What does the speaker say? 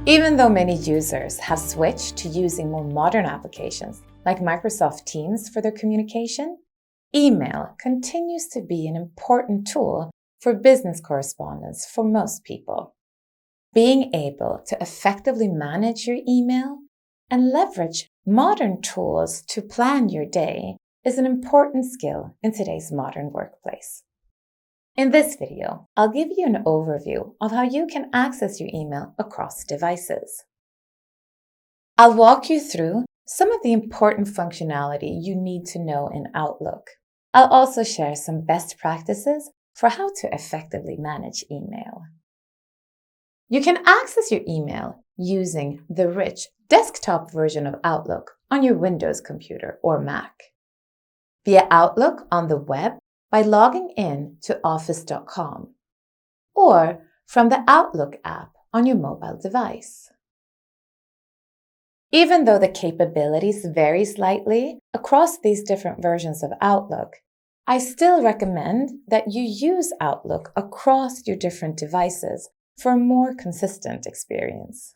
Even though many users have switched to using more modern applications like Microsoft Teams for their communication, email continues to be an important tool for business correspondence for most people. Being able to effectively manage your email and leverage modern tools to plan your day is an important skill in today's modern workplace. In this video, I'll give you an overview of how you can access your email across devices. I'll walk you through some of the important functionality you need to know in Outlook. I'll also share some best practices for how to effectively manage email. You can access your email using the rich desktop version of Outlook on your Windows computer or Mac, via Outlook on the web by logging in to office.com, or from the Outlook app on your mobile device. Even though the capabilities vary slightly across these different versions of Outlook, I still recommend that you use Outlook across your different devices for a more consistent experience.